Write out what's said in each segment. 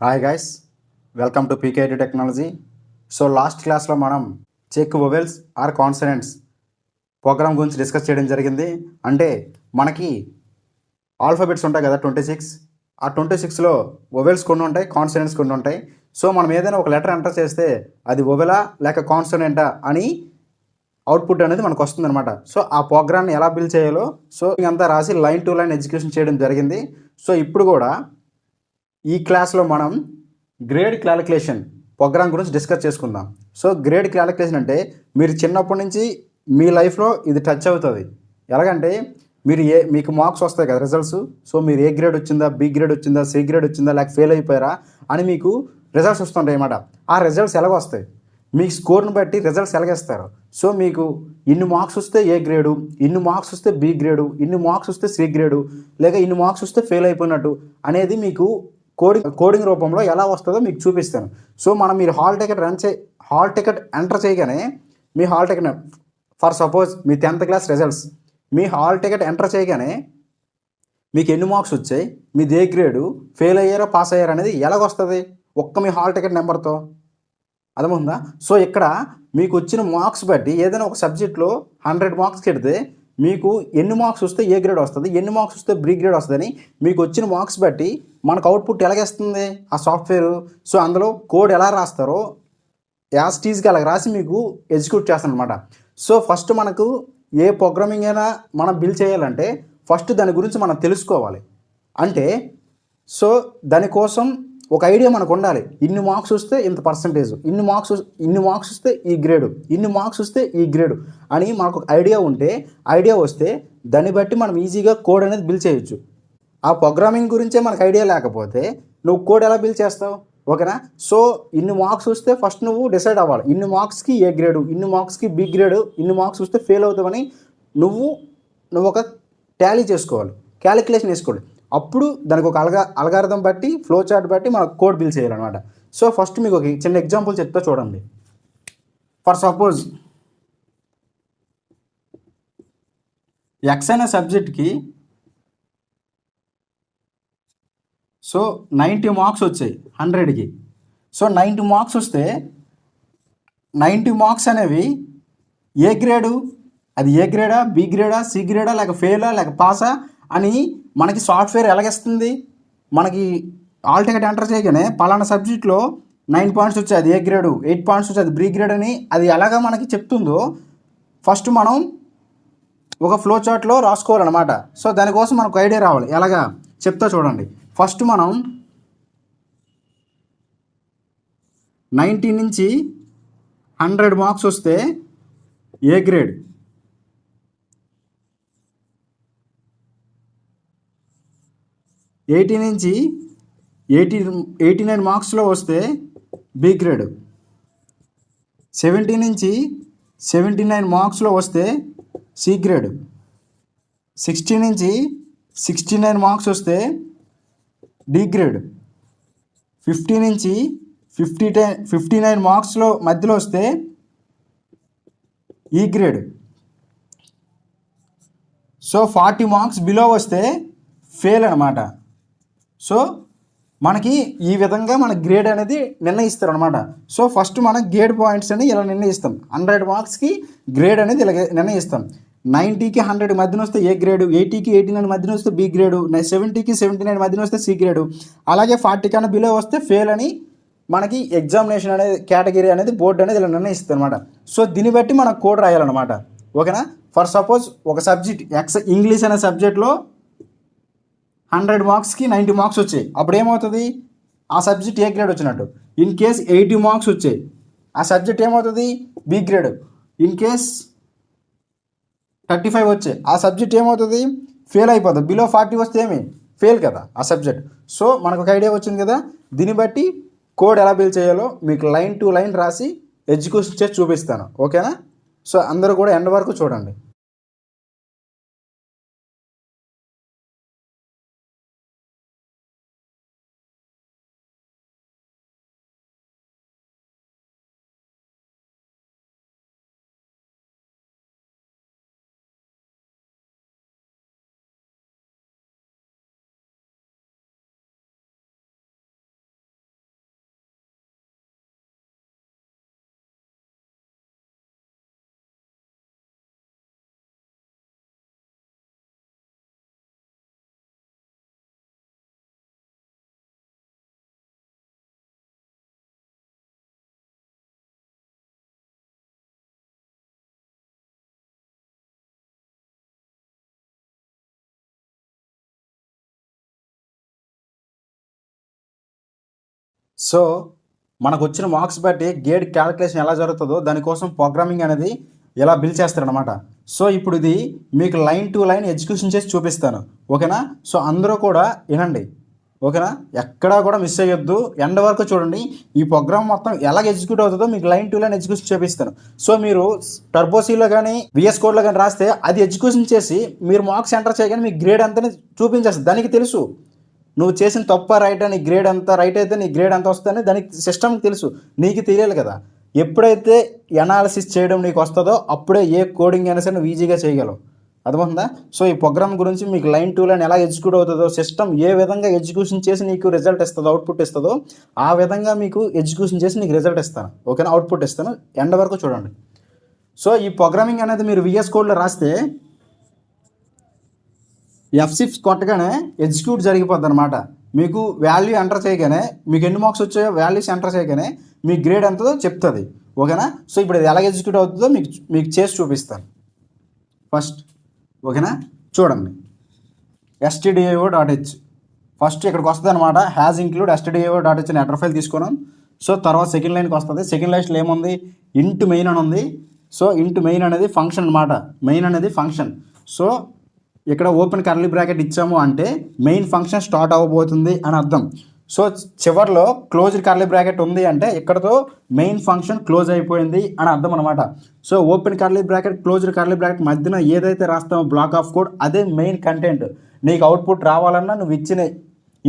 Hi guys, welcome to PKT technology. So last క్లాస్లో మనం check vowels or consonants program గురించి discuss చేయడం జరిగింది. అంటే మనకి ఆల్ఫాబెట్స్ ఉంటాయి కదా 26. ఆ 26లో వొవెల్స్ కొన్ని ఉంటాయి, కాన్సనెంట్స్ కొన్ని ఉంటాయి. సో మనం ఏదైనా ఒక లెటర్ ఎంటర్ చేస్తే అది వొవెలా లేక కాన్సనెంటా అని అవుట్పుట్ అనేది మనకు వస్తుంది అనమాట. సో ఆ ప్రోగ్రామ్ని ఎలా బిల్డ్ చేయాలో సో ఇంకంతా రాసి లైన్ టు లైన్ ఎగ్జిక్యూషన్ చేయడం జరిగింది. సో ఇప్పుడు కూడా ఈ క్లాస్లో మనం గ్రేడ్ క్యాలిక్యులేషన్ ప్రోగ్రామ్ గురించి డిస్కస్ చేసుకుందాం. సో గ్రేడ్ క్యాలిక్యులేషన్ అంటే మీరు చిన్నప్పటి నుంచి మీ లైఫ్లో ఇది టచ్ అవుతుంది. ఎలాగంటే మీకు మార్క్స్ వస్తాయి కదా, రిజల్ట్స్. సో మీరు ఏ గ్రేడ్ వచ్చిందా, బి గ్రేడ్ వచ్చిందా, సి గ్రేడ్ వచ్చిందా, లేక ఫెయిల్ అయిపోయారా అని మీకు రిజల్ట్స్ వస్తుంటాయి అన్నమాట. ఆ రిజల్ట్స్ ఎలాగ వస్తాయి, మీ స్కోర్ని బట్టి రిజల్ట్స్ ఎలాగేస్తారు. సో మీకు ఇన్ని మార్క్స్ వస్తే ఏ గ్రేడు, ఇన్ని మార్క్స్ వస్తే బి గ్రేడు, ఇన్ని మార్క్స్ వస్తే సి గ్రేడు, లేక ఇన్ని మార్క్స్ వస్తే ఫెయిల్ అయిపోయినట్టు అనేది మీకు కోడింగ్ రూపంలో ఎలా వస్తుందో మీకు చూపిస్తాను. సో మీరు హాల్ టికెట్ ఎంటర్ చేయగానే మీ హాల్ టికెట్ ఫర్ సపోజ్ మీ 10th క్లాస్ రిజల్ట్స్, మీ హాల్ టికెట్ ఎంటర్ చేయగానే మీకు ఎన్ని మార్క్స్ వచ్చాయి, మీది ఏ గ్రేడు, ఫెయిల్ అయ్యారో పాస్ అయ్యారో అనేది ఎలాగొస్తుంది ఒక్క మీ హాల్ టికెట్ నెంబర్తో. అర్థమవుతుందా? సో ఇక్కడ మీకు వచ్చిన మార్క్స్ బట్టి ఏదైనా ఒక సబ్జెక్ట్లో 100 మార్క్స్ పెడితే మీకు ఎన్ని మార్క్స్ వస్తే ఏ గ్రేడ్ వస్తుంది, ఎన్ని మార్క్స్ వస్తే బి గ్రేడ్ వస్తుందని మీకు వచ్చిన మార్క్స్ బట్టి మనకు అవుట్పుట్ ఎలాగేస్తుంది ఆ సాఫ్ట్వేర్. సో అందులో కోడ్ ఎలా రాస్తారో యాజ్ టీజ్గా అలా రాసి మీకు ఎగ్జిక్యూట్ చేస్తాను అనమాట. సో ఫస్ట్ మనకు ఏ ప్రోగ్రామింగ్ అయినా మనం బిల్డ్ చేయాలంటే ఫస్ట్ దాని గురించి మనం తెలుసుకోవాలి. అంటే సో దానికోసం ఒక ఐడియా మనకు ఉండాలి. ఇన్ని మార్క్స్ వస్తే ఇంత పర్సంటేజ్, ఇన్ని మార్క్స్ వస్తే ఈ గ్రేడు, ఇన్ని మార్క్స్ వస్తే ఈ గ్రేడు అని మనకు ఒక ఐడియా వస్తే దాన్ని బట్టి మనం ఈజీగా కోడ్ అనేది బిల్డ్ చేయొచ్చు. ఆ ప్రోగ్రామింగ్ గురించే మనకు ఐడియా లేకపోతే నువ్వు కోడ్ ఎలా బిల్డ్ చేస్తావు? ఓకేనా? సో ఇన్ని మార్క్స్ వస్తే ఫస్ట్ నువ్వు డిసైడ్ అవ్వాలి. ఇన్ని మార్క్స్కి ఏ గ్రేడు, ఇన్ని మార్క్స్కి బి గ్రేడు, ఇన్ని మార్క్స్ వస్తే ఫెయిల్ అవుతావని నువ్వు ఒక టాలీ చేసుకోవాలి, క్యాలిక్యులేషన్ వేసుకోవాలి. అప్పుడు దానికి ఒక అల్గారిథం బట్టి, ఫ్లో చార్ట్ బట్టి మనం కోడ్ బిల్డ్ చేయాలన్నమాట. సో ఫస్ట్ మీకు ఒక చిన్న ఎగ్జాంపుల్ చెప్తా చూడండి. ఫర్ సపోజ్ ఎక్స్ అనే సబ్జెక్ట్కి సో 90 మార్క్స్ వచ్చాయి 100కి. సో 90 మార్క్స్ వస్తే 90 మార్క్స్ అనేవి ఏ గ్రేడు, అది ఏ గ్రేడా, బి గ్రేడా, సి గ్రేడా, లేక ఫెయిలా, లేక పాసా అని మనకి సాఫ్ట్వేర్ ఎలాగేస్తుంది. మనకి ఆల్ టికెట్ ఎంటర్ చేయగానే పలానా సబ్జెక్ట్లో 9 పాయింట్స్ వచ్చాయి, అది ఏ గ్రేడు, 8 పాయింట్స్ వచ్చాయి, అది బి గ్రేడ్ అని అది ఎలాగా మనకి చెప్తుందో ఫస్ట్ మనం ఒక ఫ్లో చార్ట్లో రాసుకోవాలన్నమాట. సో దానికోసం మనకు ఐడియా రావాలి. ఎలాగా చెప్తా చూడండి. ఫస్ట్ మనం 90 నుంచి 100 మార్క్స్ వస్తే ఏ గ్రేడ్, 80 నుంచి 89 మార్క్స్లో వస్తే బి గ్రేడ్, 70 నుంచి 79 మార్క్స్లో వస్తే సి గ్రేడ్, 60 నుంచి 69 మార్క్స్ వస్తే డి గ్రేడ్, 50 నుంచి 59 మార్క్స్లో మధ్యలో వస్తే ఈ గ్రేడ్. సో 40 మార్క్స్ బిలో వస్తే ఫెయిల్ అనమాట. సో మనకి ఈ విధంగా మన గ్రేడ్ అనేది నిర్ణయిస్తారు అనమాట. సో ఫస్ట్ మనం గ్రేడ్ పాయింట్స్ అని ఇలా నిర్ణయిస్తాం. 100 మార్క్స్కి గ్రేడ్ అనేది ఇలా నిర్ణయిస్తాం. 90కి 100 మధ్యన వస్తే ఏ గ్రేడు, 80కి 89 మధ్యన వస్తే బి గ్రేడు, 70కి 79 మధ్యన వస్తే సి గ్రేడు, అలాగే 40 కన్నా బిలో వస్తే ఫెయిల్ అని మనకి ఎగ్జామినేషన్ అనేది కేటగిరీ అనేది బోర్డు అనేది ఇలా నిర్ణయిస్తుంది అనమాట. సో దీన్ని బట్టి మనం కోడ్ రాయాలన్నమాట. ఓకేనా? ఫర్ సపోజ్ ఒక సబ్జెక్ట్ ఇంగ్లీష్ అనే సబ్జెక్ట్లో 100 మార్క్స్కి 90 మార్క్స్ వచ్చాయి. అప్పుడు ఏమవుతుంది, ఆ సబ్జెక్ట్ ఏ గ్రేడ్ వచ్చినట్టు. ఇన్ కేస్ 80 మార్క్స్ వచ్చాయి, ఆ సబ్జెక్ట్ ఏమవుతుంది, బి గ్రేడ్. ఇన్ కేస్ 35 వచ్చాయి, ఆ సబ్జెక్ట్ ఏమవుతుంది, ఫెయిల్ అయిపోతుంది. బిలో 40 వస్తే ఏమి ఫెయిల్ కదా ఆ సబ్జెక్ట్. సో మనకు ఒక ఐడియా వచ్చింది కదా. దీన్ని బట్టి కోడ్ ఎలా బిల్డ్ చేయాలో మీకు లైన్ టు లైన్ రాసి ఎగ్జిక్యూషన్ చేసి చూపిస్తాను. ఓకేనా? సో అందరూ కూడా ఎండ్ వరకు చూడండి. సో మనకు వచ్చిన మార్క్స్ బట్టి గేట్ క్యాలిక్యులేషన్ ఎలా జరుగుతుందో దానికోసం ప్రోగ్రామింగ్ అనేది ఎలా బిల్డ్ చేస్తారనమాట. సో ఇప్పుడు ఇది మీకు లైన్ టు లైన్ ఎగ్జిక్యూషన్ చేసి చూపిస్తాను, ఓకేనా. సో అందరూ కూడా వినండి, ఓకేనా. ఎక్కడా కూడా మిస్ అయ్యొద్దు, ఎండ్ వరకు చూడండి. ఈ ప్రోగ్రామ్ మొత్తం ఎలా ఎగ్జిక్యూట్ అవుతుందో మీకు లైన్ టు లైన్ ఎగ్జిక్యూషన్ చూపిస్తాను. సో మీరు టర్బోసీలో కానీ విఎస్ కోడ్లో కానీ రాస్తే అది ఎగ్జిక్యూషన్ చేసి మీరు మార్క్స్ ఎంటర్ చేయగానే మీకు గ్రేడ్ అంతా చూపించేస్తుంది. దానికి తెలుసు నువ్వు చేసిన తప్ప రైట్ అని, గ్రేడ్ అంతా రైట్ అయితే నీ గ్రేడ్ అంత వస్తుందని దానికి సిస్టమ్కి తెలుసు, నీకు తెలియాలి కదా. ఎప్పుడైతే ఎనాలిసిస్ చేయడం నీకు వస్తుందో అప్పుడే ఏ కోడింగ్ అయినా సరే నువ్వు ఈజీగా చేయగలవు, అర్థమవుతుందా. సో ఈ ప్రోగ్రామ్ గురించి మీకు లైన్ టు లైన్ ఎలా ఎగ్జిక్యూట్ అవుతుందో, సిస్టమ్ ఏ విధంగా ఎగ్జిక్యూషన్ చేసి నీకు రిజల్ట్ ఇస్తుందో, అవుట్పుట్ ఇస్తుందో ఆ విధంగా మీకు ఎగ్జిక్యూషన్ చేసి నీకు రిజల్ట్ ఇస్తాను, ఓకేనా. అవుట్పుట్ ఇస్తాను, ఎండ్ వరకు చూడండి. సో ఈ ప్రోగ్రామింగ్ అనేది మీరు విఎస్ కోడ్లో రాస్తే F6 కొట్టగానే ఎగ్జిక్యూట్ జరిగిపోద్ది అనమాట. మీకు వాల్యూ ఎంటర్ చేయగానే మీకు ఎన్ని మార్క్స్ వచ్చాయో వాల్యూస్ ఎంటర్ చేయగానే మీ గ్రేడ్ ఎంతో చెప్తుంది, ఓకేనా. సో ఇప్పుడు ఇది ఎలా ఎగ్జిక్యూట్ అవుతుందో మీకు చేసి చూపిస్తాను ఫస్ట్, ఓకేనా. చూడండి, stdio.h ఫస్ట్ ఇక్కడికి వస్తుంది అనమాట. హ్యాజ్ ఇంక్లూడ్ stdio.h అని హెడర్ ఫైల్ తీసుకున్నాం. సో తర్వాత సెకండ్ లైన్కి వస్తుంది. సెకండ్ లైన్లో ఏముంది, ఇంట్ మెయిన్ అని ఉంది. సో ఇంట్ మెయిన్ అనేది ఫంక్షన్ అనమాట, మెయిన్ అనేది ఫంక్షన్. సో ఇక్కడ ఓపెన్ కర్లీ బ్రాకెట్ ఇచ్చాము అంటే మెయిన్ ఫంక్షన్ స్టార్ట్ అవ్వబోతుంది అని అర్థం. సో చివరిలో క్లోజ్డ్ కర్లీ బ్రాకెట్ ఉంది అంటే ఇక్కడతో మెయిన్ ఫంక్షన్ క్లోజ్ అయిపోయింది అని అర్థం అనమాట. So open curly bracket closed curly bracket మధ్యన ఏదైతే రాస్తామో బ్లాక్ ఆఫ్ కోడ్ అదే మెయిన్ కంటెంట్. నీకు అవుట్పుట్ రావాలన్నా నువ్వు ఇచ్చిన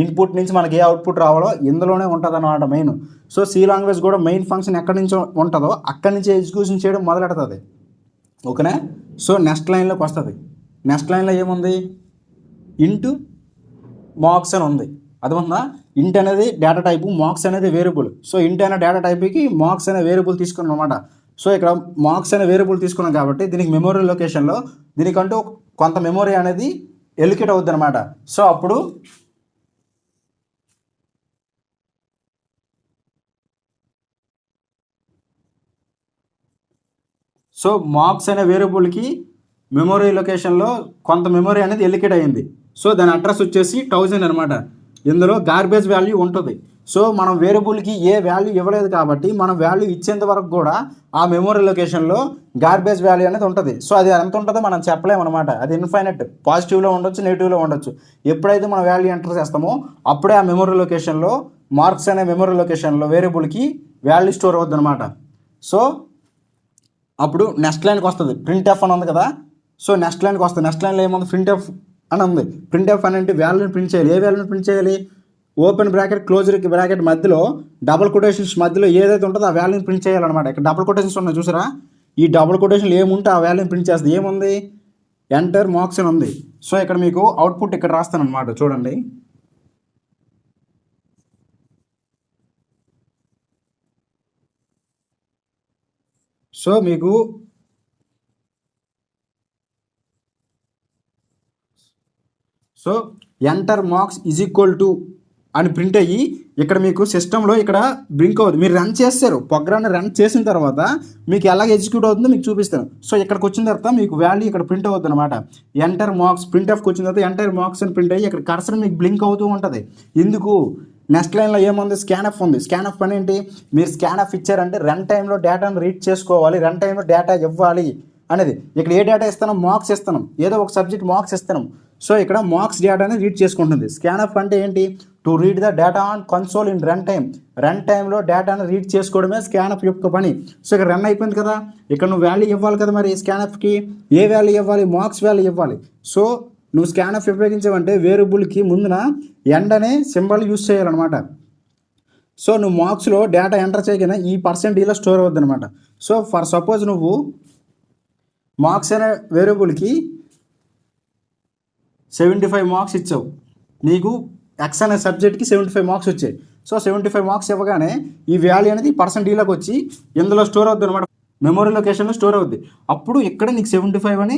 ఇన్పుట్ నుంచి మనకి ఏ అవుట్పుట్ రావాలో ఇందులోనే ఉంటుంది అనమాట మెయిన్. సో సి లాంగ్వేజ్ కూడా మెయిన్ ఫంక్షన్ ఎక్కడి నుంచి ఉంటుందో అక్కడి నుంచి ఎగ్జిక్యూషన్ చేయడం మొదలెడుతుంది, ఓకేనా. సో నెక్స్ట్ లైన్లోకి వస్తుంది. నెక్స్ట్ లైన్లో ఏముంది, ఇంటూ మార్క్స్ అని ఉంది, అర్థమవుతుందా. ఇంట్ అనేది డేటా టైపు, మార్క్స్ అనేది వేరియబుల్. సో ఇంట్ అనే డేటా టైప్కి మార్క్స్ అనే వేరియబుల్ తీసుకున్నాం అనమాట. సో ఇక్కడ మార్క్స్ అనే వేరియబుల్ తీసుకున్నాం కాబట్టి దీనికి మెమొరీ లొకేషన్లో దీనికంటూ కొంత మెమొరీ అనేది ఎలికేట్ అవుద్ది అనమాట. సో అప్పుడు సో మార్క్స్ అనే వేరియబుల్కి మెమొరీ లొకేషన్లో కొంత మెమొరీ అనేది ఎలికేట్ అయ్యింది. సో దాని అడ్రస్ వచ్చేసి 1000 అనమాట. ఇందులో గార్బేజ్ వాల్యూ ఉంటుంది. సో మనం వేరియబుల్కి ఏ వాల్యూ ఇవ్వలేదు కాబట్టి మనం వాల్యూ ఇచ్చేంత వరకు కూడా ఆ మెమొరీ లొకేషన్లో గార్బేజ్ వాల్యూ అనేది ఉంటుంది. సో అది ఎంత ఉంటుందో మనం చెప్పలేము అనమాట. అది ఇన్ఫైనట్, పాజిటివ్లో ఉండొచ్చు, నెగిటివ్లో ఉండొచ్చు. ఎప్పుడైతే మనం వాల్యూ ఎంటర్ చేస్తామో అప్పుడే ఆ మెమొరీ లొకేషన్లో మార్క్స్ అనే మెమొరీ లొకేషన్లో వేరియబుల్కి వాల్యూ స్టోర్ అవుద్ది అనమాట. సో అప్పుడు నెక్స్ట్ లైన్కి వస్తుంది, ప్రింట్ ఎఫ్ అని ఉంది కదా. సో నెక్స్ట్ లైన్కి వస్తుంది. నెక్స్ట్ లైన్లో ఏముంది, ప్రింట్ ఎఫ్ అని ఉంది. ప్రింట్ ఎఫ్ అని అంటే వాల్యూని ప్రింట్ చేయాలి. ఏ వాల్యూని ప్రింట్ చేయాలి, ఓపెన్ బ్రాకెట్ క్లోజ్డ్ బ్రాకెట్ మధ్యలో డబుల్ కొటేషన్స్ మధ్యలో ఏదైతే ఉంటుందో ఆ వాల్యూని ప్రింట్ చేయాలన్నమాట. ఇక్కడ డబుల్ కొటేషన్స్ ఉన్నాయి చూసారా, ఈ డబుల్ కొటేషన్లు ఏముంటే ఆ వాల్యూని ప్రింట్ చేస్తుంది. ఏముంది, ఎంటర్ మార్క్స్ అని ఉంది. సో ఇక్కడ మీకు అవుట్పుట్ ఇక్కడ రాస్తాను అనమాట, చూడండి. సో మీకు so enter marks is equal to అని ప్రింట్ అయ్యి ఇక్కడ మీకు సిస్టంలో ఇక్కడ బ్లింక్ అవుతుంది. మీరు రన్ చేస్తారు, ప్రోగ్రామ్ని రన్ చేసిన తర్వాత మీకు ఎలా ఎగ్జిక్యూట్ అవుతుందో మీకు చూపిస్తాను. సో ఇక్కడికి వచ్చిన తర్వాత మీకు వాల్యూ ఇక్కడ ప్రింట్ అవుతుంది అనమాట. ఎంటర్ మార్క్స్ ప్రింట్ ఆఫ్కి వచ్చిన తర్వాత ఎంటర్ మార్క్స్ అని ప్రింట్ అయ్యి ఇక్కడ కర్సర్ మీకు బ్లింక్ అవుతూ ఉంటుంది. ఎందుకు, నెక్స్ట్ లైన్లో ఏముంది, స్కాన్ఎఫ్ ఉంది. స్కాన్ఎఫ్ పని ఏంటి, మీరు స్కాన్ఎఫ్ ఇచ్చారంటే రన్ టైంలో డేటాను రీడ్ చేసుకోవాలి, రన్ టైంలో డేటా ఇవ్వాలి అనేది. ఇక్కడ ఏ డేటా ఇస్తాను, మార్క్స్ ఇస్తాను, ఏదో ఒక సబ్జెక్ట్ మార్క్స్ ఇస్తాను. సో ఇక్కడ మార్క్స్ డేటాని రీడ్ చేసుకుంటుంది. స్కాన్ఎఫ్ అంటే ఏంటి, to read the data on console in run time. Run టైంలో డేటాను రీడ్ చేసుకోవడమే స్కాన్ఎఫ్ యొక్క పని. సో ఇక్కడ రన్ అయిపోయింది కదా, ఇక్కడ నువ్వు వాల్యూ ఇవ్వాలి కదా. మరి స్కాన్ఎఫ్కి ఏ వాల్యూ ఇవ్వాలి, మార్క్స్ వాల్యూ ఇవ్వాలి. సో నువ్వు స్కాన్ఎఫ్ ఉపయోగించావంటే వేరియబుల్కి ముందున ఎండ్ అనే సింబల్ యూజ్ చేయాలన్నమాట. సో నువ్వు మార్క్స్లో డేటా ఎంటర్ చేయగానే ఈ %ఇలా స్టోర్ అవుద్ది అనమాట. సో ఫర్ సపోజ్ నువ్వు మార్క్స్ అనే వేరియబుల్కి 75 మార్క్స్ ఇచ్చావు, నీకు ఎక్స్ అనే సబ్జెక్ట్కి 75 మార్క్స్ వచ్చాయి. సో 75 మార్క్స్ ఇవ్వగానే ఈ వాల్యూ అనేది %ఈలోకి వచ్చి ఇందులో స్టోర్ అవుద్ది అనమాట, మెమొరీ లొకేషన్లో స్టోర్ అవుద్ది. అప్పుడు ఇక్కడ నీకు 75 అని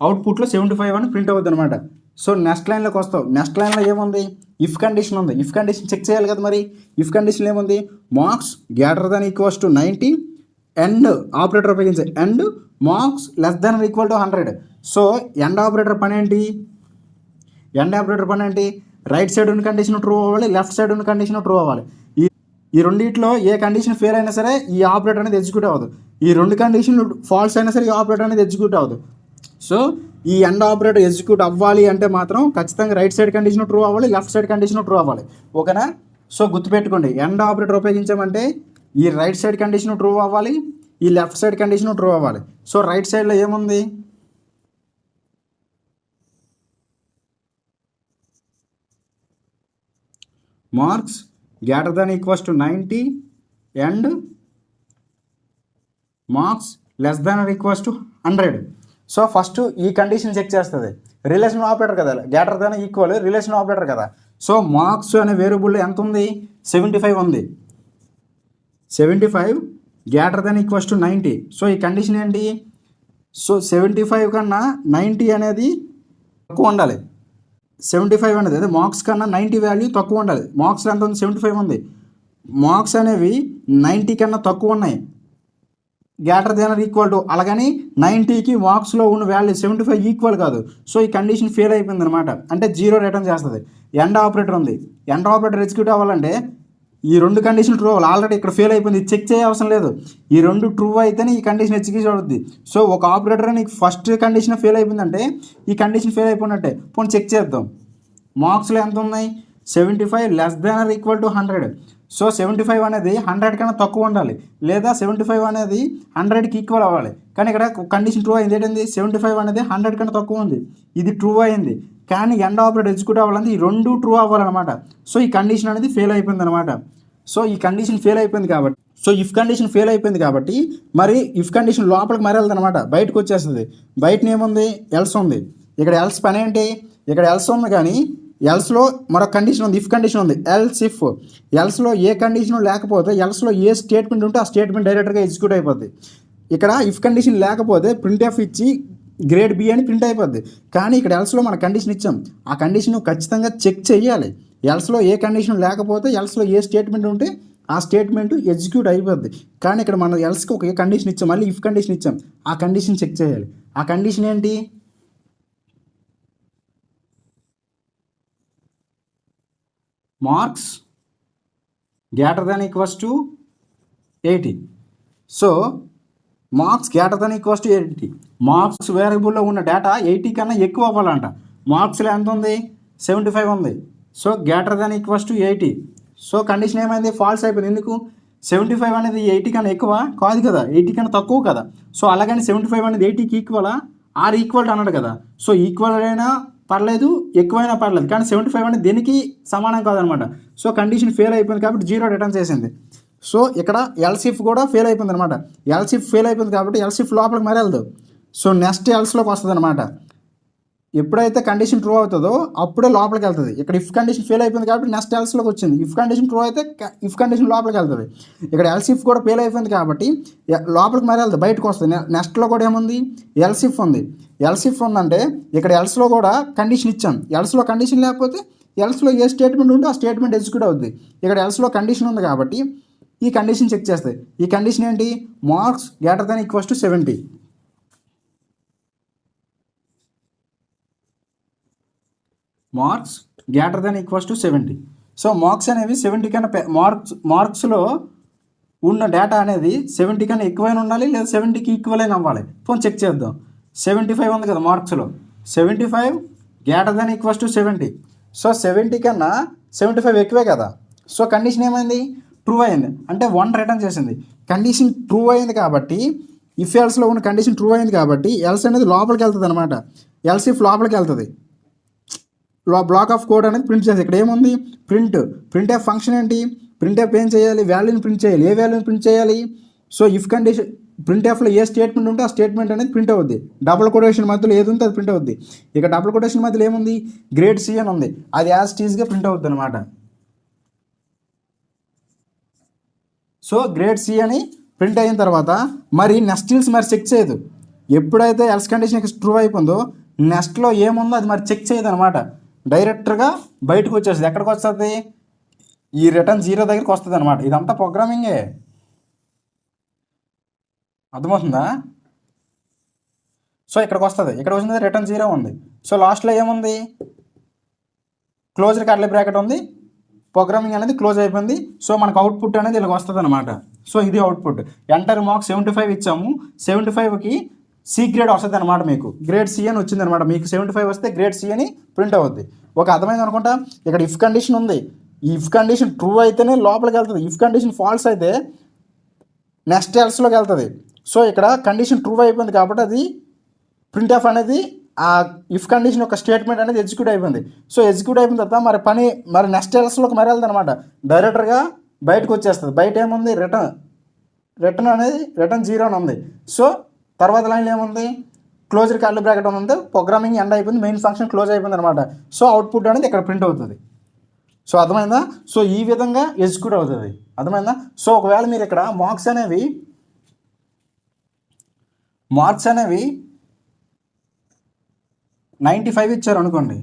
అవుట్పుట్లో 75 అని ప్రింట్ అవుద్ది అనమాట. సో నెక్స్ట్ లైన్లోకి వస్తావు. నెక్స్ట్ లైన్లో ఏముంది, ఇఫ్ కండిషన్ ఉంది. ఇఫ్ కండిషన్ చెక్ చేయాలి కదా. మరి ఇఫ్ కండిషన్ ఏముంది, marks greater than equals to 90 and operator ఉపయోగించే and marks less than equal to 100. So and operator పని ఏంటి, ఎండ్ ఆపరేటర్ పని ఏంటి, రైట్ సైడ్ ఉన్న కండిషన్ ట్రూ అవ్వాలి, లెఫ్ట్ సైడ్ ఉన్న కండిషన్ ట్రూ అవ్వాలి. ఈ రెండింటిలో ఏ కండిషన్ ఫెయిల్ అయినా సరే ఈ ఆపరేటర్ అనేది ఎగ్జిక్యూట్ అవ్వదు. ఈ రెండు కండిషన్లు ఫాల్స్ అయినా సరే ఈ ఆపరేటర్ అనేది ఎగ్జిక్యూట్ అవ్వదు. సో ఈ ఎండ్ ఆపరేటర్ ఎగ్జిక్యూట్ అవ్వాలి అంటే మాత్రం ఖచ్చితంగా రైట్ సైడ్ కండిషన్ ట్రూ అవ్వాలి, లెఫ్ట్ సైడ్ కండిషన్ ట్రూ అవ్వాలి. ఓకేనా? సో గుర్తుపెట్టుకోండి, ఎండ్ ఆపరేటర్ ఉపయోగించామంటే ఈ రైట్ సైడ్ కండిషన్ ట్రూ అవ్వాలి, ఈ లెఫ్ట్ సైడ్ కండిషన్ ట్రూ అవ్వాలి. సో రైట్ సైడ్లో ఏముంది? Marks greater than equals to 90 and marks less than are equals to 100. So first ఈ కండిషన్ చెక్ చేస్తుంది. రిలేషన్ ఆపరేటర్ కదా, greater than equal relation operator కదా. So marks అనే variable ఎంత ఉంది? 75 ఉంది. 75 greater than equals to 90. So ఈ condition ఏంటి? సో 75 కన్నా 90 అనేది తక్కువ ఉండాలి. 75 అనేది అదే మార్క్స్ కన్నా 90 వాల్యూ తక్కువ ఉండాలి. మార్క్స్ ఎంత ఉంది? 75 ఉంది. మార్క్స్ అనేవి 90 కన్నా తక్కువ ఉన్నాయి, greater than or equal to. అలాగని 90కి మార్క్స్లో ఉన్న వాల్యూ 75 ఈక్వల్ కాదు. సో ఈ కండిషన్ ఫెయిల్ అయిపోయింది అనమాట, అంటే 0 రిటర్న్ చేస్తుంది. ఎండ్ ఆపరేటర్ ఉంది, ఎండ్ ఆపరేటర్ ఎగ్జిక్యూట్ అవ్వాలంటే ఈ రెండు కండిషన్ ట్రూ అవ్వాలి. ఆల్రెడీ ఇక్కడ ఫెయిల్ అయిపోయింది, చెక్ చేయ అవసరం లేదు. ఈ రెండు ట్రూ అయితేనే ఈ కండిషన్ ఎగ్జిక్యూట్ అవుతుంది. సో ఒక ఆపరేటర్ నీకు ఫస్ట్ కండిషన్ ఫెయిల్ అయిపోయిందంటే ఈ కండిషన్ ఫెయిల్ అయిపోయినట్టే. పోనీ చెక్ చేద్దాం. మార్క్స్లో ఎంత ఉన్నాయి? 75 less than or equal to 100. So 75 అనేది 100 కన్నా తక్కువ ఉండాలి, లేదా 75 అనేది 100కి ఈక్వల్ అవ్వాలి. కానీ ఇక్కడ కండిషన్ ట్రూ అయింది. ఏంటంది? 75 అనేది 100 కన్నా తక్కువ ఉంది, ఇది ట్రూ అయింది. కానీ ఎండ్ ఆపరేటర్ ఎగ్జిక్యూట్ అవ్వాలంటే ఈ రెండు ట్రూ అవ్వాలన్నమాట. సో ఈ కండిషన్ అనేది ఫెయిల్ అయిపోయింది అనమాట. సో ఈ కండిషన్ ఫెయిల్ అయిపోయింది కాబట్టి, సో ఇఫ్ కండిషన్ ఫెయిల్ అయిపోయింది కాబట్టి మరి ఇఫ్ కండిషన్ లోపలికి మరి వెళ్తుంది అనమాట, బయటకు వచ్చేస్తుంది. బయటనే ఏముంది? ఎల్స్ ఉంది. ఇక్కడ ఎల్స్ పని ఏంటి? ఇక్కడ ఎల్స్ ఉంది, కానీ ఎల్స్లో మరొక కండిషన్ ఉంది, ఇఫ్ కండిషన్ ఉంది. ఎల్స్ ఇఫ్ ఎల్స్లో ఏ కండిషన్ లేకపోతే ఎల్స్లో ఏ స్టేట్మెంట్ ఉంటే ఆ స్టేట్మెంట్ డైరెక్ట్గా ఎగ్జిక్యూట్ అయిపోద్ది. ఇక్కడ ఇఫ్ కండిషన్ లేకపోతే ప్రింట్ ఎఫ్ ఇచ్చి గ్రేడ్ బి అని ప్రింట్ అయిపోద్ది. కానీ ఇక్కడ ఎల్స్లో మన కండిషన్ ఇచ్చాం, ఆ కండిషన్ ఖచ్చితంగా చెక్ చేయాలి. ఎల్స్లో ఏ కండిషన్ లేకపోతే ఎల్స్లో ఏ స్టేట్మెంట్ ఉంటే ఆ స్టేట్మెంట్ ఎగ్జిక్యూట్ అయిపోద్ది. కానీ ఇక్కడ మనం ఎల్స్కి ఒక కండిషన్ ఇచ్చాం, మళ్ళీ ఇఫ్ కండిషన్ ఇచ్చాం, ఆ కండిషన్ చెక్ చేయాలి. ఆ కండిషన్ ఏంటి? Marks greater than equals to 80. So marks greater than equals to 80. Marks వేరియబుల్లో ఉన్న డేటా 80 కన్నా ఎక్కువ అవ్వాలంట. మార్క్స్లో ఎంత ఉంది? 75 ఉంది. So greater than equals to 80. So condition ఏమైంది? ఫాల్స్ అయిపోయింది. ఎందుకు? 75 అనేది 80 కన్నా ఎక్కువ కాదు కదా, 80 కన్నా తక్కువ కదా. సో అలాగని 75 అనేది 80కి ఈక్వలా ఆర్ ఈక్వల్ అన్నాడు కదా. సో ఈక్వల్ అయినా పర్లేదు, ఎక్కువైనా పర్లేదు, కానీ 75 అనేది దేనికి సమానం కాదనమాట. సో కండిషన్ ఫెయిల్ అయిపోయింది కాబట్టి 0 రిటర్న్ చేసింది. సో ఇక్కడ ఎల్సిఫ్ కూడా ఫెయిల్ అయిపోయింది అనమాట. ఎల్సిఫ్ ఫెయిల్ అయిపోయింది కాబట్టి ఎల్సిఫ్ లోపలికి మరి వెళ్దు. సో నెక్స్ట్ ఎల్స్లోకి వస్తుంది అనమాట. ఎప్పుడైతే కండిషన్ ట్రూ అవుతుందో అప్పుడే లోపలికి వెళ్తుంది. ఇక్కడ ఇఫ్ కండిషన్ ఫెయిల్ అయిపోయింది కాబట్టి నెక్స్ట్ ఎల్స్లోకి వచ్చింది. ఇఫ్ కండిషన్ ట్రూ అయితే ఇఫ్ కండిషన్ లోపలికి వెళ్తుంది. ఇక్కడ ఎల్సిఫ్ కూడా ఫెయిల్ అయిపోయింది కాబట్టి లోపలికి మరి వెళ్తుంది, బయటకు వస్తుంది. నెక్స్ట్లో కూడా ఏముంది? ఎల్సిఫ్ ఉంది. ఎల్సిఫ్ ఉందంటే ఇక్కడ ఎల్స్లో కూడా కండిషన్ ఇచ్చాం. ఎల్స్లో కండిషన్ లేకపోతే ఎల్స్లో ఏ స్టేట్మెంట్ ఉంటే ఆ స్టేట్మెంట్ ఎగ్జిక్యూట్ అవుతుంది. ఇక్కడ ఎల్స్లో కండిషన్ ఉంది కాబట్టి ఈ కండిషన్ చెక్ చేస్తాయి. ఈ కండిషన్ ఏంటి? Marks greater than equals to 70. Marks greater than equals to 70. So marks అనేవి 70 కన్నా మార్క్స్లో ఉన్న డేటా అనేది 70 కన్నా ఎక్కువైనా ఉండాలి, లేదా 70కి ఈక్వల్ అయినా అవ్వాలి. ఫోన్ చెక్ చేద్దాం. 75 ఉంది కదా మార్క్స్లో, 75 greater than equals to 70. So 70 కన్నా 75 ఎక్కువే కదా. సో కండిషన్ ఏమైంది? ట్రూ అయింది, అంటే 1 రిటర్న్ చేసింది. కండిషన్ ట్రూ అయింది కాబట్టి ఇఫ్ ఎల్స్లో ఉన్న కండిషన్ ట్రూ అయింది కాబట్టి ఎల్స్ అనేది లోపలికి వెళ్తుంది అనమాట. ఎల్స్ ఇఫ్ లోపలికి వెళ్తుంది. బ్లాక్ ఆఫ్ కోడ్ అనేది ప్రింట్ చేసి ఇక్కడ ఏముంది? ప్రింట్ ఎఫ్ ఫంక్షన్ ఏంటి? ప్రింట్ ఎఫ్ ఏం చేయాలి? వాల్యూని ప్రింట్ చేయాలి. ఏ వాల్యూని ప్రింట్ చేయాలి? సో ఇఫ్ కండిషన్ ప్రింట్ ఎఫ్లో ఏ స్టేట్మెంట్ ఉంటే ఆ స్టేట్మెంట్ అనేది ప్రింట్ అవుద్ది. డబుల్ కొటేషన్ మధ్యలో ఏది ఉంటే అది ప్రింట్ అవుద్ది. ఇక్కడ డబుల్ కొటేషన్ మధ్యలో ఏముంది? గ్రేడ్ సి అని ఉంది, అది యాజ్ టీజ్గా ప్రింట్ అవుద్ది అనమాట. సో గ్రేడ్ సి అని ప్రింట్ అయిన తర్వాత మరి నెక్స్ట్ మరి చెక్ చేయదు. ఎప్పుడైతే ఎల్స్ కండిషన్ ట్రూ అయిపోయిందో నెక్స్ట్లో ఏముందో అది మరి చెక్ చేయదు అనమాట. డైరెక్ట్గా బయటకు వచ్చేస్తుంది. ఎక్కడికి వస్తుంది? ఈ రిటర్న్ 0 దగ్గరికి వస్తుంది అనమాట. ఇదంతా ప్రోగ్రామింగే, అర్థమవుతుందా? సో ఇక్కడికి వస్తుంది, ఇక్కడ వచ్చింది రిటర్న్ 0 ఉంది. సో లాస్ట్లో ఏముంది? క్లోజ్డ్ కర్లీ బ్రాకెట్ ఉంది, ప్రోగ్రామింగ్ అనేది క్లోజ్ అయిపోయింది. సో మనకు అవుట్పుట్ అనేది ఇలా వస్తుంది అనమాట. సో ఇది అవుట్పుట్. ఎంటర్ మార్క్స్ 75 ఇచ్చాము, 75కి సి గ్రేడ్ వస్తుంది అనమాట. మీకు గ్రేడ్ సి అని వచ్చింది అనమాట. మీకు 75 వస్తే గ్రేడ్ సి అని ప్రింట్ అవుద్ది. ఒక అర్థమైంది అనుకుంటా. ఇక్కడ ఇఫ్ కండిషన్ ఉంది, ఈ ఇఫ్ కండిషన్ ట్రూ అయితేనే లోపలికి వెళ్తుంది, ఇఫ్ కండిషన్ ఫాల్స్ అయితే నెక్స్ట్ ఎల్స్లోకి వెళ్తుంది. సో ఇక్కడ కండిషన్ ట్రూ అయిపోయింది కాబట్టి అది ప్రింట్ ఆఫ్ అనేది ఆ ఇఫ్ కండిషన్ యొక్క స్టేట్మెంట్ అనేది ఎగ్జిక్యూట్ అయిపోయింది. సో ఎగ్జిక్యూట్ అయిపోయిన తర్వాత మరి నెక్స్ట్ ఎల్స్లోకి మరి వెళ్తుంది అనమాట. డైరెక్టర్గా బయటకు వచ్చేస్తుంది. బయట ఏముంది, రిటర్న్ అనేది రిటర్న్ 0 అని ఉంది. సో తర్వాత లైన్లో ఏముంది, క్లోజ్డ్ కర్లీ బ్రాకెట్ ఉంది, ప్రోగ్రామింగ్ ఎండ్ అయిపోయింది, మెయిన్ ఫంక్షన్ క్లోజ్ అయిపోయింది అనమాట. సో అవుట్పుట్ అనేది ఇక్కడ ప్రింట్ అవుతుంది. సో అర్థమైందా? సో ఈ విధంగా ఎగ్జిక్యూట్ అవుతుంది. అర్థమైందా? సో ఒకవేళ మీరు ఇక్కడ మార్క్స్ అనేవి 95 ఇచ్చారు అనుకోండి.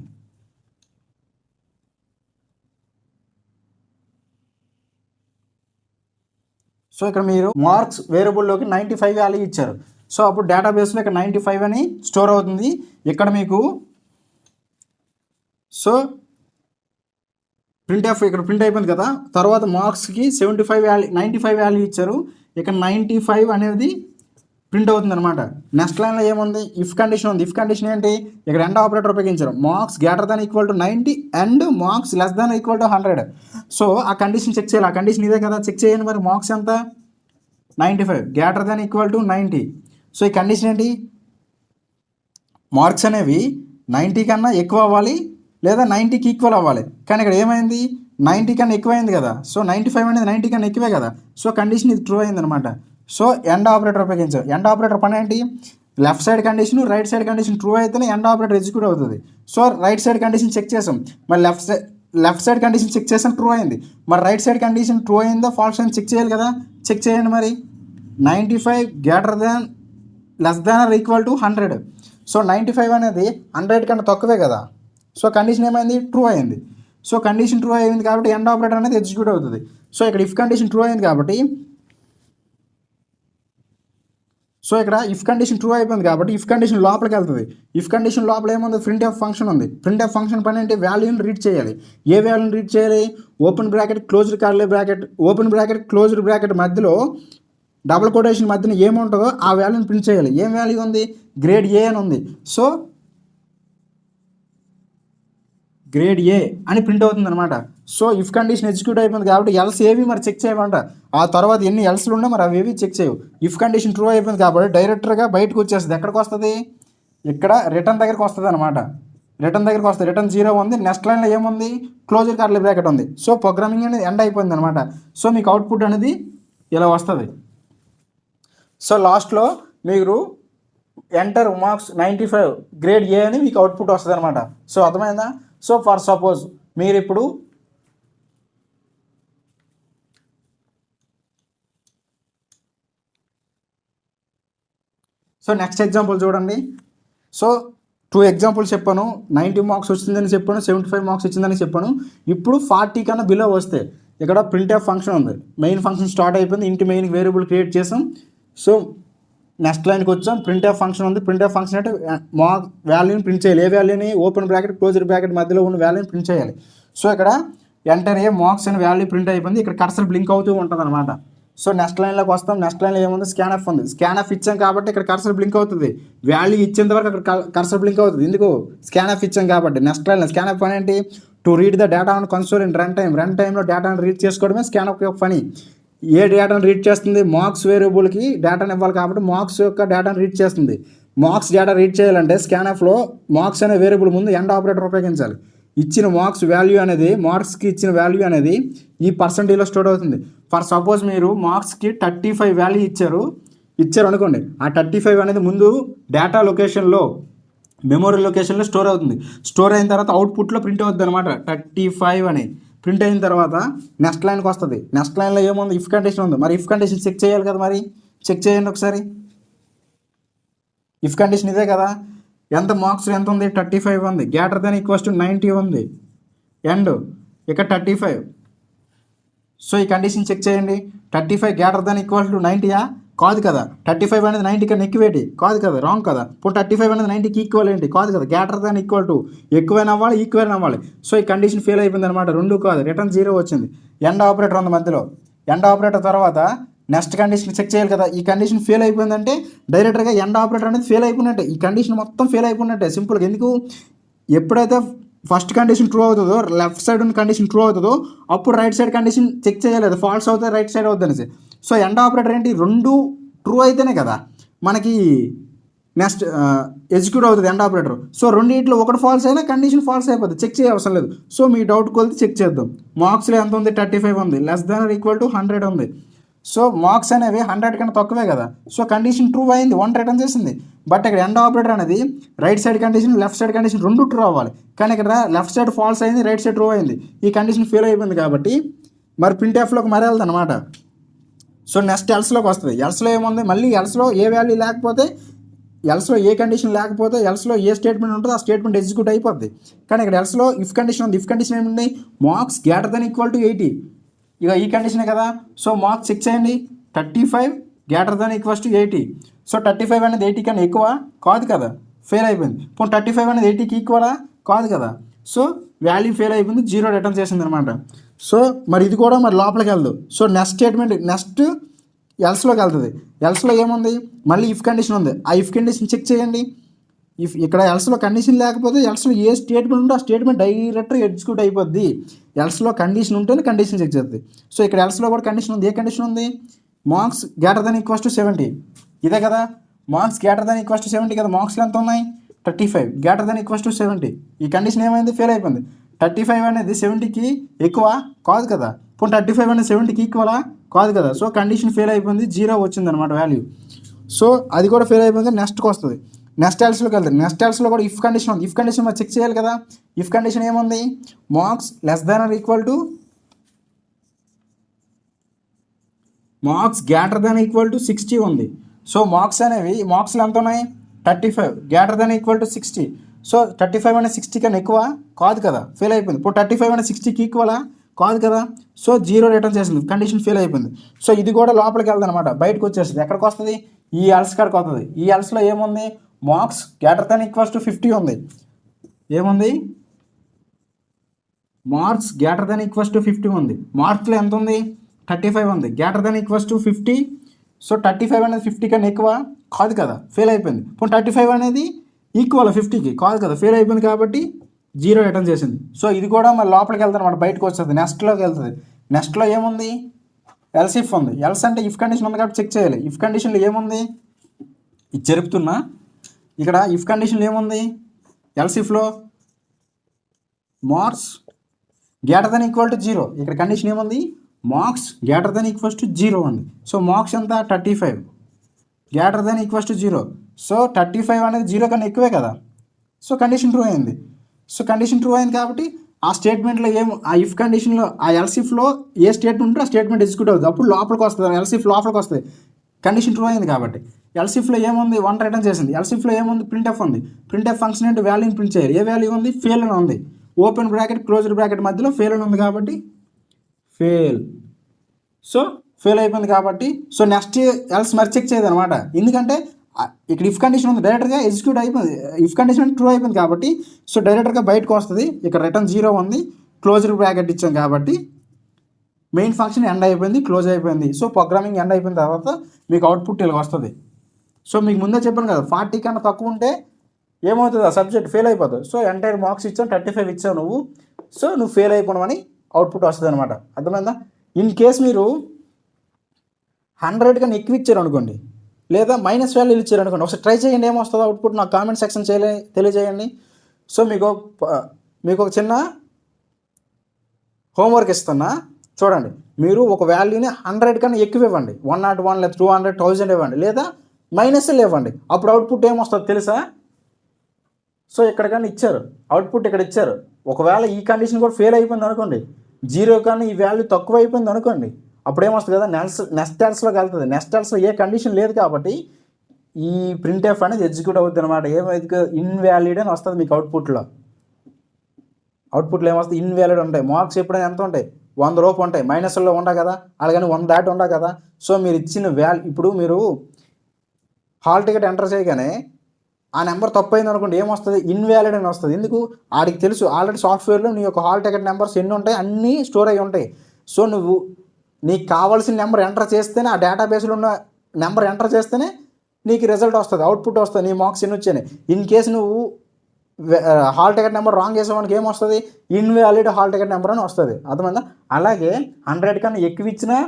సో ఇక్కడ మీరు మార్క్స్ వేరియబుల్లోకి 95 వాల్యూ ఇచ్చారు. సో అప్పుడు డేటాబేస్లో ఇక్కడ 95 అని స్టోర్ అవుతుంది. ఇక్కడ మీకు సో ఇక్కడ ప్రింట్ అయిపోయింది కదా. తర్వాత మార్క్స్కి 95 వాల్యూ ఇచ్చారు. ఇక్కడ 95 అనేది ప్రింట్ అవుతుంది అనమాట. నెక్స్ట్ లైన్లో ఏముంది, ఇఫ్ కండిషన్ ఉంది. ఇఫ్ కండిషన్ ఏంటి, ఇక్కడ ఎండ్ ఆపరేటర్ ఉపయోగించారు. Marks greater than equal to 90 and marks less than equal to 100. So ఆ కండిషన్ చెక్ చేయాలి. ఆ కండిషన్ ఇదే కదా, చెక్ చేయండి. మరి మార్క్స్ ఎంత, 95, greater than equal to 90. So ఈ కండిషన్ ఏంటి, మార్క్స్ అనేవి 90 కన్నా ఎక్కువ అవ్వాలి లేదా 90కి ఈక్వల్ అవ్వాలి. కానీ ఇక్కడ ఏమైంది, 90 కన్నా ఎక్కువైంది కదా. సో 95 అనేది 90 కన్నా ఎక్కువే కదా. సో కండిషన్ ఇది ట్రూ అయింది అనమాట. సో ఎండ్ ఆపరేటర్ ఉపయోగించారు. ఎండ్ ఆపరేటర్ పని ఏంటి, left side condition right side condition true అయితేనే ఎండ్ ఆపరేటర్ ఎగ్జిక్యూట్ అవుతుంది. So right side condition check చేసాం, మరి లెఫ్ట్ సైడ్ కండిషన్ చెక్ చేసాం, ట్రూ అయింది. మరి రైట్ సైడ్ కండిషన్ ట్రూ అయిందో ఫాల్స్ అని చెక్ చేయాలి కదా. చెక్ చేయండి. మరి 95 greater than less than or equal to 100. So 95 అనేది 100 కన్నా తక్కువే కదా. సో కండిషన్ ఏమైంది, ట్రూ అయింది. సో కండిషన్ ట్రూ అయింది కాబట్టి ఎండ్ ఆపరేటర్ అనేది ఎగ్జిక్యూట్ అవుతుంది. సో ఇక్కడ ఇఫ్ కండిషన్ ట్రూ అయింది కాబట్టి, సో ఇక్కడ ఇఫ్ కండిషన్ ట్రూ అయిపోయింది కాబట్టి ఇఫ్ కండిషన్ లోపలికి వెళ్తుంది. ఇఫ్ కండిషన్ లోపల ఏముంది, ప్రింట్ ఆఫ్ ఫంక్షన్ ఉంది. ప్రింట్ ఆఫ్ ఫంక్షన్ పని అంటే వాల్యూని రీడ్ చేయాలి. ఏ వాల్యూని రీడ్ చేయాలి, open bracket closed curly bracket, open bracket closed bracket మధ్యలో డబుల్ కొటేషన్ మధ్యన ఏముంటుందో ఆ వాల్యూని ప్రింట్ చేయాలి. ఏం వాల్యూ ఉంది, గ్రేడ్ ఏ అని ఉంది. సో గ్రేడ్ ఏ అని ప్రింట్ అవుతుంది అనమాట. సో ఇఫ్ కండిషన్ ఎగ్జిక్యూట్ అయిపోయింది కాబట్టి ఎల్స్ ఏవి మరి చెక్ చేయమంట. ఆ తర్వాత ఎన్ని ఎల్స్లు ఉన్నా మరి అవి ఏవి చెక్ చేయవు. ఇఫ్ కండిషన్ ట్రూ అయిపోయింది కాబట్టి డైరెక్టర్గా బయటకు వచ్చేస్తుంది. ఎక్కడికి వస్తుంది, ఇక్కడ రిటర్న్ దగ్గరికి వస్తుంది అనమాట. రిటర్న్ దగ్గరికి వస్తుంది. రిటర్న్ 0 ఉంది. నెక్స్ట్ లైన్లో ఏముంది, క్లోజ్డ్ కర్లీ బ్రాకెట్ ఉంది. సో ప్రోగ్రామింగ్ అనేది ఎండ్ అయిపోయింది అనమాట. సో మీకు అవుట్పుట్ అనేది ఇలా వస్తుంది. సో లాస్ట్లో మీరు ఎంటర్ మార్క్స్ 95 గ్రేడ్ ఏ అని మీకు అవుట్పుట్ వస్తుంది అనమాట. సో అర్థమైందా? సో ఫర్ సపోజ్ మీరు ఇప్పుడు నెక్స్ట్ ఎగ్జాంపుల్ చూడండి. సో 2 ఎగ్జాంపుల్స్ చెప్పాను. 90 మార్క్స్ వచ్చిందని చెప్పాను, 75 మార్క్స్ వచ్చిందని చెప్పాను. ఇప్పుడు 40 కన్నా బిలో వస్తే ఇక్కడ ప్రింట్ ఆఫ్ ఫంక్షన్ ఉంది. మెయిన్ ఫంక్షన్ స్టార్ట్ అయిపోయింది, ఇంటి మెయిన్ వేరియబుల్ క్రియేట్ చేసాం. సో నెక్స్ట్ లైన్కి వచ్చాం, ప్రింట్ ఆఫ్ ఫంక్షన్ ఉంది. ప్రింట్ ఆఫ్ ఫంక్షన్ అంటే వాల్యూని ప్రింట్ చేయాలి. ఏ వాల్యూని, ఓపెన్ బ్రాకెట్ క్లోజ్డ్ బ్రాకెట్ మధ్యలో ఉన్న వాల్యూని ప్రింట్ చేయాలి. సో ఇక్కడ ఎంటర్ ఏ మార్క్స్ అనే వాల్యూ ప్రింట్ అయిపోయింది. ఇక్కడ కర్సర్ బ్లింక్ అవుతూ ఉంటుంది అనమాట. సో నెక్స్ట్ లైన్లోకి వస్తాం. నెక్స్ట్ లైన్లో ఏముంది, స్కాన్ ఆఫ్ ఉంది. స్కాన్ ఆఫ్ ఇచ్చాం కాబట్టి ఇక్కడ కర్సర్ బ్లింక్ అవుతుంది. వాల్యూ ఇచ్చేంత వరకు అక్కడ కర్సర్ బ్లింక్ అవుతుంది. ఎందుకు, స్కాన్ ఆఫ్ ఇచ్చాం కాబట్టి. నెక్స్ట్ లైన్లో స్కాన్ ఆఫ్ పని ఏంటి, to read the data on console in run time. Run టైంలో డేటాను రీడ్ చేసుకోవడమే స్కాన్ ఆఫ్ యొక్క పని. ఏ డేటాను రీడ్ చేస్తుంది, మార్క్స్ వేరియబుల్కి డేటాను ఇవ్వాలి కాబట్టి మార్క్స్ యొక్క డేటాను రీడ్ చేస్తుంది. మార్క్స్ డేటా రీడ్ చేయాలంటే స్కాన్ ఆఫ్లో మార్క్స్ అనే వేరియబుల్ ముందు ఎండ్ ఆపరేటర్ ఉపయోగించాలి. ఇచ్చిన మార్క్స్ వాల్యూ అనేది, మార్క్స్కి ఇచ్చిన వాల్యూ అనేది ఈ పర్సంటేజ్లో స్టోర్ అవుతుంది. ఫర్ సపోజ్ మీరు మార్క్స్కి 35 వాల్యూ ఇచ్చారు అనుకోండి. ఆ 35 అనేది ముందు డేటా లొకేషన్లో, మెమొరీ లొకేషన్లో స్టోర్ అవుతుంది. స్టోర్ అయిన తర్వాత అవుట్పుట్లో ప్రింట్ అవుతుంది అనమాట. 35 అని ప్రింట్ అయిన తర్వాత నెక్స్ట్ లైన్కి వస్తుంది. నెక్స్ట్ లైన్లో ఏముంది, ఇఫ్ కండిషన్ ఉంది. మరి ఇఫ్ కండిషన్ చెక్ చేయాలి కదా. మరి చెక్ చేయండి ఒకసారి. ఇఫ్ కండిషన్ ఇదే కదా. ఎంత మార్క్స్ ఎంత ఉంది, 35 ఉంది. గ్రేటర్ దెన్ ఈక్వల్స్ టు 90 ఉంది. అండ్ ఇక్కడ 35. సో ఈ కండిషన్ చెక్ చేయండి. 35 గ్రేటర్ దెన్ ఈక్వల్స్ టు 90 కాదు కదా. 35 అనేది 90 కన్నా ఎక్కువేంటి? కాదు కదా, రాంగ్ కదా. ఇప్పుడు 35 అనేది 90కి ఈక్వల్ ఏంటి? కాదు కదా. గ్రేటర్ దాన్ ఈక్వల్ టు ఎక్కువైనా అవ్వాలి, ఈక్వల్ అవ్వాలి. సో ఈ కండిషన్ ఫెయిల్ అయిపోయింది అనమాట. రెండు కాదు, రిటర్న్ 0 వచ్చింది. ఎండ్ ఆపరేటర్ ఉంది మధ్యలో. ఎండ్ ఆపరేటర్ తర్వాత నెక్స్ట్ కండిషన్ చెక్ చేయాలి కదా. ఈ కండిషన్ ఫెయిల్ అయిపోయిందంటే డైరెక్ట్గా ఎండ్ ఆపరేటర్ అనేది ఫెయిల్ అయిపోయినట్టే. ఈ కండిషన్ మొత్తం ఫెయిల్ అయిపోయినట్టే సింపుల్గా. ఎందుకు? ఎప్పుడైతే ఫస్ట్ కండిషన్ ట్రూ అవుతుందో, లెఫ్ట్ సైడ్ ఉన్న కండిషన్ ట్రూ అవుతుందో, అప్పుడు రైట్ సైడ్ కండిషన్ చెక్ చేయాలి. అది ఫాల్స్ అవుతుంది, రైట్ సైడ్ అవుతుంది అనేసి. సో ఎండ్ ఆపరేటర్ ఏంటి? రెండు ట్రూ అయితేనే కదా మనకి నెక్స్ట్ ఎగ్జిక్యూట్ అవుతుంది ఎండ్ ఆపరేటర్. సో రెండింటిలో ఒకటి ఫాల్స్ అయినా కండిషన్ ఫాల్స్ అయిపోతుంది, చెక్ చేయ అవసరం లేదు. సో మీ డౌట్ కొలితే చెక్ చేద్దాం. మార్క్స్లో ఎంత ఉంది? 35 ఉంది. Less than or equal to 100 ఉంది. సో మార్క్స్ అనేవి 100 కన్నా తక్కువే కదా. సో కండిషన్ ట్రూ అయింది, 1 రిటర్న్ చేసింది. బట్ ఇక్కడ ఎండ్ ఆపరేటర్ అనేది right side condition, left side condition రెండు ట్రూ అవ్వాలి. కానీ ఇక్కడ లెఫ్ట్ సైడ్ ఫాల్స్ అయింది, రైట్ సైడ్ ట్రూ అయింది. ఈ కండిషన్ ఫెయిల్ అయిపోయింది కాబట్టి మరి ప్రింట్ఎఫ్లోకి మరి వెళ్తుంది అనమాట. సో నెక్స్ట్ ఎల్స్లోకి వస్తుంది. ఎల్స్లో ఏముంది? మళ్ళీ ఎల్స్లో ఏ వాల్యూ లేకపోతే, ఎల్స్లో ఏ కండిషన్ లేకపోతే, ఎల్స్లో ఏ స్టేట్మెంట్ ఉంటుందో ఆ స్టేట్మెంట్ ఎగ్జిక్యూట్ అయిపోద్ది. కానీ ఇక్కడ ఎల్స్లో ఇఫ్ కండిషన్ ఉంది. ఇఫ్ కండిషన్ ఏముంది? Marks greater then equal to 80. ఇక ఈ కండిషనే కదా. సో మార్క్స్ చెక్ చేయండి. 35 greater then equals to 80. So 35 అనేది 80 కన్నా ఎక్కువ? కాదు కదా, ఫెయిల్ అయిపోయింది. ఇప్పుడు 35 అనేది 80కి ఈక్వలా? కాదు కదా. సో వాల్యూ ఫెయిల్ అయిపోయింది, 0 రిటర్న్ చేసింది అనమాట. సో మరి ఇది కూడా మరి లోపలికి వెళ్దు. సో నెక్స్ట్ స్టేట్మెంట్ నెక్స్ట్ ఎల్స్లోకి వెళ్తుంది. ఎల్స్లో ఏముంది? మళ్ళీ ఇఫ్ కండిషన్ ఉంది. ఆ ఇఫ్ కండిషన్ చెక్ చేయండి. ఇఫ్ ఇక్కడ ఎల్స్లో కండిషన్ లేకపోతే ఎల్స్లో ఏ స్టేట్మెంట్ ఉందో ఆ స్టేట్మెంట్ డైరెక్ట్గా ఎగ్జిక్యూట్ అయిపోద్ది. ఎల్స్లో కండిషన్ ఉంటేనే కండిషన్ చెక్ చేస్తుంది. సో ఇక్కడ ఎల్స్లో కూడా కండిషన్ ఉంది. ఏ కండిషన్ ఉంది? Marks greater then equals to 70. ఇదే కదా, marks greater then equals to 70 కదా. మార్క్స్లో ఎంత ఉన్నాయి? 35 గ్రేటర్ దెన్ ఈక్వల్స్ టు 70. ఈ కండిషన్ ఏమైంది? ఫెయిల్ అయిపోయింది. 35 అనేది 70కి ఎక్కువ? కాదు కదా. ఇప్పుడు 35 అనేది 70కి ఈక్వలా? కాదు కదా. సో కండిషన్ ఫెయిల్ అయిపోయింది, 0 వచ్చింది అనమాట వాల్యూ. సో అది కూడా ఫెయిల్ అయిపోయింది. నెక్స్ట్కి వస్తుంది. నెక్స్ట్ ఎల్స్లోకి వెళ్తుంది. నెక్స్ట్ ఎల్స్లో కూడా ఇఫ్ కండిషన్ ఉంది. ఇఫ్ కండిషన్ మరి చెక్ చేయాలి కదా. ఇఫ్ కండిషన్ ఏముంది? Marks less than or equal to, marks greater than equal to 60 ఉంది. సో మార్క్స్ అనేవి మార్క్స్లో ఎంత ఉన్నాయి? 35 greater than equal to 60. So 35 అనేది 60 కన్నా ఎక్కువ? కాదు కదా, ఫెయిల్ అయిపోయింది. ఇప్పుడు 35 అనేది 60కి ఈక్వలా? కాదు కదా. సో 0 రిటర్న్ చేసింది, కండిషన్ ఫెయిల్ అయిపోయింది. సో ఇది కూడా లోపలికి వెళ్తుంది అనమాట, బయటకు వచ్చేస్తుంది. ఎక్కడికి వస్తుంది? ఈ ఎల్స్ కాడికి వస్తుంది. ఈ ఎల్స్లో ఏముంది? Marks greater than equals to 50 ఉంది. ఏముంది? Marks greater than equals to 50 ఉంది. మార్క్స్లో ఎంత ఉంది? 35 ఉంది. Greater than equals to 50. So 35 అనేది 50 కన్నా ఎక్కువ? కాదు కదా, ఫెయిల్ అయిపోయింది. ఇప్పుడు 35 అనేది ఈక్వల్ 50కి? కాదు కదా, ఫెయిల్ అయిపోయింది కాబట్టి 0 రిటర్న్ చేసింది. సో ఇది కూడా మరి లోపలికి వెళ్తుంది అనమాట, బయటకు వస్తుంది, నెక్స్ట్లోకి వెళ్తుంది. నెక్స్ట్లో ఏముంది? ఎల్స్ ఇఫ్ ఉంది. ఎల్స్ అంటే ఇఫ్ కండిషన్ ఉంది కాబట్టి చెక్ చేయాలి. ఇఫ్ కండిషన్లో ఏముంది? ఇది జరుపుతున్నా. ఇక్కడ ఇఫ్ కండిషన్లో ఏముంది? ఎల్స్ ఇఫ్లో marks greater then equal to 0. ఇక్కడ కండిషన్ ఏముంది? Marks greater then equals to 0 ఉంది. సో మార్క్స్ ఎంత? 35 greater then equals to 0. So 35 అనేది 0 కన్నా ఎక్కువే కదా. సో కండిషన్ ట్రూ అయింది. సో కండిషన్ ట్రూ అయింది కాబట్టి ఆ స్టేట్మెంట్లో ఆ ఇఫ్ కండిషన్లో ఆ ఎల్సిఫ్లో ఏ స్టేట్మెంట్ ఉంటే ఆ స్టేట్మెంట్ ఎగ్జిక్యూట్ అవుతుంది, అప్పుడు లోపలికి వస్తుంది, ఎల్సిఫ్ లోపలికి వస్తుంది. కండిషన్ ట్రూ అయింది కాబట్టి. ఎల్సిఫ్లో ఏముంది? 1 రిటర్న్ చేసింది. ఎల్సిఫ్లో ఏముంది? ప్రింట్ఎఫ్ ఉంది. ప్రింట్ఎఫ్ ఫంక్షన్ అంటే వాల్యూని ప్రింట్ చేయాలి. ఏ వాల్యూ ఉంది? ఫెయిల్ అని ఉంది. ఓపెన్ బ్రాకెట్ క్లోజ్డ్ బ్రాకెట్ మధ్యలో ఫెయిల్ అని ఉంది కాబట్టి ఫెయిల్. సో ఫెయిల్ అయిపోయింది కాబట్టి సో నెక్స్ట్ ఎల్స్ మరి చెక్ చేయదు అనమాట. ఎందుకంటే ఇక్కడ ఇఫ్ కండిషన్ ఉంది, డైరెక్ట్గా ఎగ్జిక్యూట్ అయిపోయింది. ఇఫ్ కండిషన్ ట్రూ అయిపోయింది కాబట్టి సో డైరెక్ట్గా బయటకు వస్తుంది. ఇక్కడ రిటర్న్ 0 ఉంది, క్లోజ్డ్ బ్రాకెట్ ఇచ్చాం కాబట్టి మెయిన్ ఫంక్షన్ ఎండ్ అయిపోయింది, క్లోజ్ అయిపోయింది. సో ప్రోగ్రామింగ్ ఎండ్ అయిపోయిన తర్వాత మీకు అవుట్పుట్ ఇలా వస్తుంది. సో మీకు ముందే చెప్పాను కదా, 40 కన్నా తక్కువ ఉంటే ఏమవుతుంది? ఆ సబ్జెక్ట్ ఫెయిల్ అయిపోతుంది. సో ఎంటైర్ మార్క్స్ ఇచ్చావు, 35 ఇచ్చావు నువ్వు, సో నువ్వు ఫెయిల్ అయిపోవడం అవుట్పుట్ వస్తుంది అనమాట. అర్థమైందా? ఇన్ కేస్ మీరు 100 కన్నా ఎక్కువ ఇచ్చారు అనుకోండి, లేదా మైనస్ వాల్యూలు ఇచ్చారు అనుకోండి, ఒకసారి ట్రై చేయండి, ఏమొస్తుందో అవుట్పుట్ నాకు కామెంట్ సెక్షన్ తెలియజేయండి. సో మీకు ఒక చిన్న హోంవర్క్ ఇస్తున్నా, చూడండి. మీరు ఒక వాల్యూని 100 కన్నా ఎక్కువ ఇవ్వండి, 101 లేదా 200, 1000 ఇవ్వండి, లేదా మైనస్లు ఇవ్వండి. అప్పుడు అవుట్పుట్ ఏమొస్తుందో తెలుసా? సో ఇక్కడ కానీ ఇచ్చారు, అవుట్పుట్ ఇక్కడ ఇచ్చారు. ఒకవేళ ఈ కండిషన్ కూడా ఫెయిల్ అయిపోయింది అనుకోండి, 0 కానీ ఈ వాల్యూ తక్కువ అయిపోయింది అనుకోండి, అప్పుడు ఏమొస్తుంది కదా, నెక్స్ట్ ఎల్స్లోకి వెళ్తుంది. నెక్స్ట్ ఎల్స్లో ఏ కండిషన్ లేదు కాబట్టి ఈ ప్రింట్ఎఫ్ అనేది ఎగ్జిక్యూట్ అవుతుంది అనమాట. ఏమైతే ఇన్వాలిడ్ అని వస్తుంది మీకు అవుట్పుట్లో. అవుట్పుట్లో ఏమొస్తుంది? ఇన్వాలిడ్ ఉంటాయి. మార్క్స్ ఎప్పుడైనా ఎంత ఉంటాయి? 100 ఉంటాయి, మైనస్లో ఉండవు కదా, అలాగని 100 దాటి ఉండవు కదా. సో మీరు ఇచ్చిన ఇప్పుడు మీరు హాల్ టికెట్ ఎంటర్ చేయగానే ఆ నెంబర్ తప్పు అయింది అనుకోండి, ఏమొస్తుంది, ఇన్వాలిడ్ అని వస్తుంది. ఎందుకు, ఆడికి తెలుసు ఆల్రెడీ సాఫ్ట్వేర్లో నీ యొక్క హాల్ టికెట్ నెంబర్స్ ఎన్ని ఉంటాయి, అన్నీ స్టోర్ అయ్యి ఉంటాయి. సో నువ్వు నీకు కావాల్సిన నెంబర్ ఎంటర్ చేస్తేనే, ఆ డేటాబేస్లో ఉన్న నెంబర్ ఎంటర్ చేస్తేనే నీకు రిజల్ట్ వస్తుంది, అవుట్పుట్ వస్తుంది, నీ మార్క్స్ ఎన్ని వచ్చాయి. ఇన్ కేసు నువ్వు హాల్ టికెట్ నెంబర్ రాంగ్ చేసేవానికి ఏమొస్తుంది, ఇన్వాలిడ్ హాల్ టికెట్ నెంబర్ అని వస్తుంది. అర్థమైందా? అలాగే 100 కన్నా ఎక్కువ ఇచ్చినా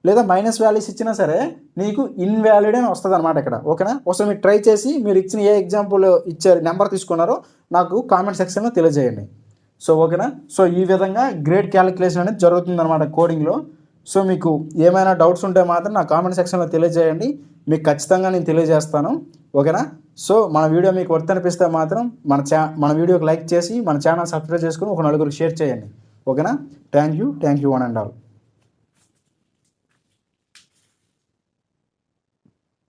లేదా మైనస్ వాల్యూస్ ఇచ్చినా సరే నీకు ఇన్వాలిడ్ అని వస్తుంది అనమాట ఇక్కడ. ఓకేనా? ఒకసారి మీరు ట్రై చేసి మీరు ఇచ్చిన ఏ ఎగ్జాంపుల్ ఇచ్చారు నెంబర్ తీసుకున్నారో నాకు కామెంట్ సెక్షన్లో తెలియజేయండి. సో ఓకేనా? సో ఈ విధంగా గ్రేడ్ క్యాలిక్యులేషన్ అనేది జరుగుతుంది అనమాట కోడింగ్లో. సో మీకు ఏమైనా డౌట్స్ ఉంటే మాత్రం నా కామెంట్ సెక్షన్లో తెలియజేయండి, మీకు ఖచ్చితంగా నేను తెలియజేస్తాను. ఓకేనా? సో మన వీడియో మీకు వర్త్ అనిపిస్తే మాత్రం మన వీడియోకి లైక్ చేసి మన ఛానల్ సబ్స్క్రైబ్ చేసుకుని ఒక నలుగురికి షేర్ చేయండి. ఓకేనా? Thank you one and all.